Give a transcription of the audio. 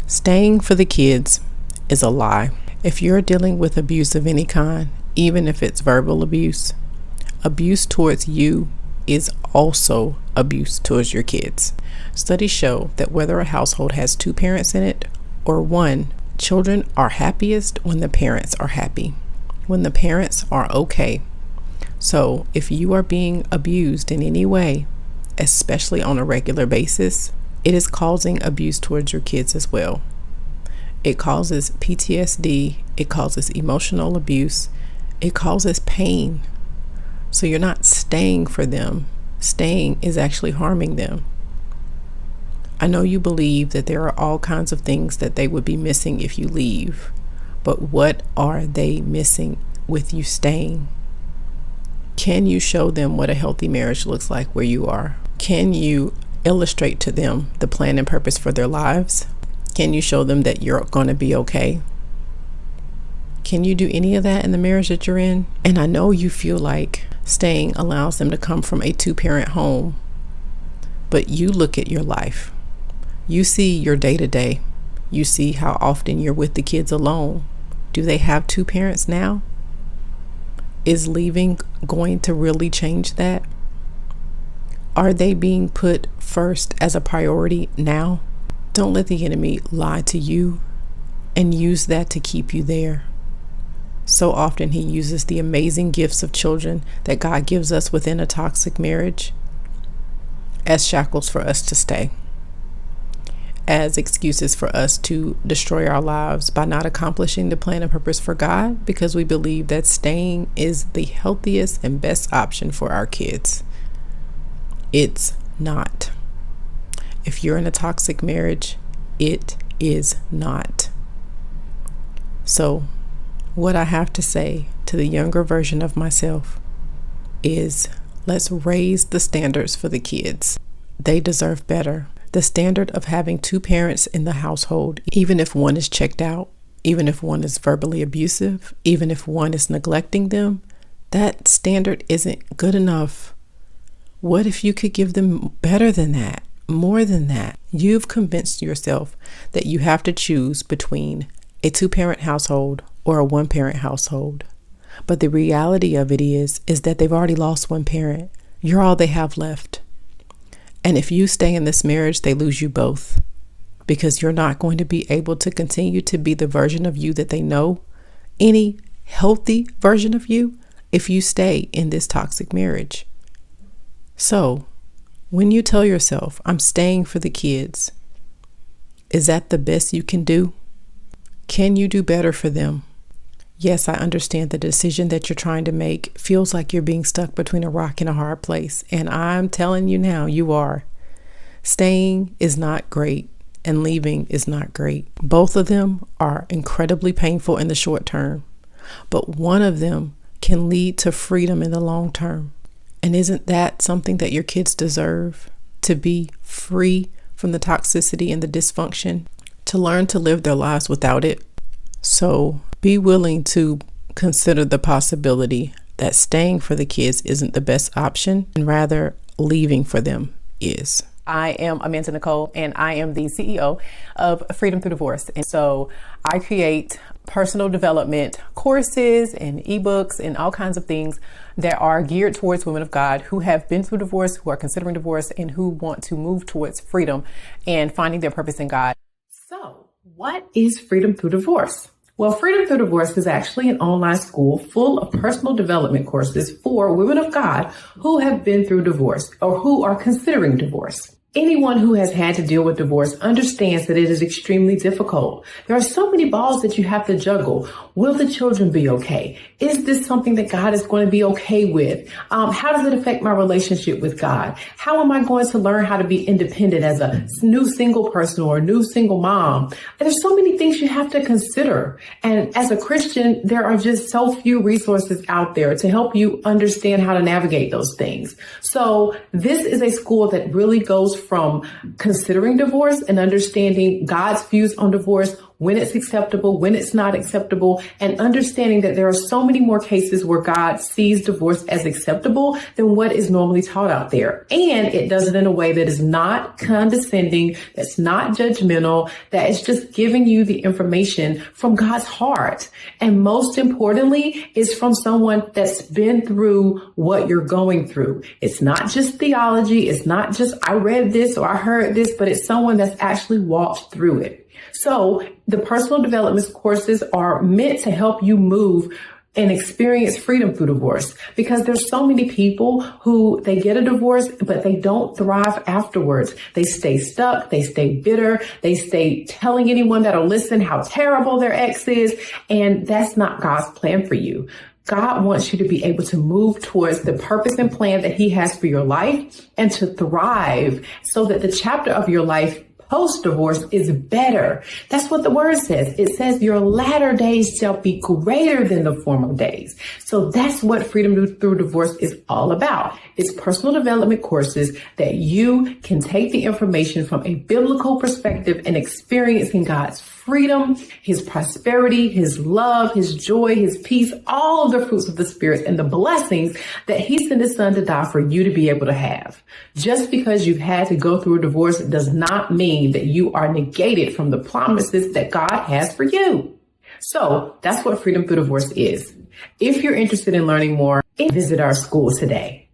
Staying for the kids is a lie. If you're dealing with abuse of any kind, even if it's verbal abuse towards you is also abuse towards your kids. Studies show that whether a household has two parents in it or one, children are happiest when the parents are happy, when the parents are okay. So if you are being abused in any way, especially on a regular basis, it is causing abuse towards your kids as well. It causes PTSD, it causes emotional abuse, it causes pain. So you're not staying for them. Staying is actually harming them. I know you believe that there are all kinds of things that they would be missing if you leave, but what are they missing with you staying? Can you show them what a healthy marriage looks like where you are? Can you illustrate to them the plan and purpose for their lives? Can you show them that you're going to be okay? Can you do any of that in the marriage that you're in? And I know you feel like staying allows them to come from a two-parent home, but you look at your life. You see your day-to-day. You see how often you're with the kids alone. Do they have two parents now? Is leaving going to really change that? Are they being put first as a priority now? Don't let the enemy lie to you and use that to keep you there. So often he uses the amazing gifts of children that God gives us within a toxic marriage as shackles for us to stay, as excuses for us to destroy our lives by not accomplishing the plan and purpose for God, because we believe that staying is the healthiest and best option for our kids. It's not. If you're in a toxic marriage, it is not. So what I have to say to the younger version of myself is, let's raise the standards for the kids. They deserve better. The standard of having two parents in the household, even if one is checked out, even if one is verbally abusive, even if one is neglecting them, that standard isn't good enough. What if you could give them better than that, more than that? You've convinced yourself that you have to choose between a two-parent household or a one-parent household. But the reality of it is that they've already lost one parent. You're all they have left. And if you stay in this marriage, they lose you both, because you're not going to be able to continue to be the version of you that they know, any healthy version of you, if you stay in this toxic marriage. So when you tell yourself, I'm staying for the kids, is that the best you can do? Can you do better for them? Yes, I understand the decision that you're trying to make feels like you're being stuck between a rock and a hard place. And I'm telling you now, you are. Staying is not great and leaving is not great. Both of them are incredibly painful in the short term, but one of them can lead to freedom in the long term. And isn't that something that your kids deserve? To be free from the toxicity and the dysfunction, to learn to live their lives without it. So be willing to consider the possibility that staying for the kids isn't the best option, and rather leaving for them is. I am Amanda Nicole, and I am the CEO of Freedom Through Divorce. And so I create personal development courses and ebooks and all kinds of things that are geared towards women of God who have been through divorce, who are considering divorce, and who want to move towards freedom and finding their purpose in God. So what is Freedom Through Divorce? Well, Freedom Through Divorce is actually an online school full of personal development courses for women of God who have been through divorce or who are considering divorce. Anyone who has had to deal with divorce understands that it is extremely difficult. There are so many balls that you have to juggle. Will the children be okay? Is this something that God is going to be okay with? How does it affect my relationship with God? How am I going to learn how to be independent as a new single person or a new single mom? And there's so many things you have to consider. And as a Christian, there are just so few resources out there to help you understand how to navigate those things. So this is a school that really goes from considering divorce and understanding God's views on divorce when it's acceptable, when it's not acceptable, and understanding that there are so many more cases where God sees divorce as acceptable than what is normally taught out there. And it does it in a way that is not condescending, that's not judgmental, that is just giving you the information from God's heart. And most importantly, is from someone that's been through what you're going through. It's not just theology. It's not just, I read this or I heard this, but it's someone that's actually walked through it. So the personal development courses are meant to help you move and experience freedom through divorce, because there's so many people who they get a divorce, but they don't thrive afterwards. They stay stuck. They stay bitter. They stay telling anyone that'll listen how terrible their ex is. And that's not God's plan for you. God wants you to be able to move towards the purpose and plan that he has for your life and to thrive so that the chapter of your life post-divorce is better. That's what the word says. It says your latter days shall be greater than the former days. So that's what freedom through divorce is all about. It's personal development courses that you can take the information from a biblical perspective and experiencing God's freedom, his prosperity, his love, his joy, his peace, all of the fruits of the Spirit and the blessings that he sent his son to die for you to be able to have. Just because you've had to go through a divorce does not mean that you are negated from the promises that God has for you. So that's what freedom through divorce is. If you're interested in learning more, visit our school today.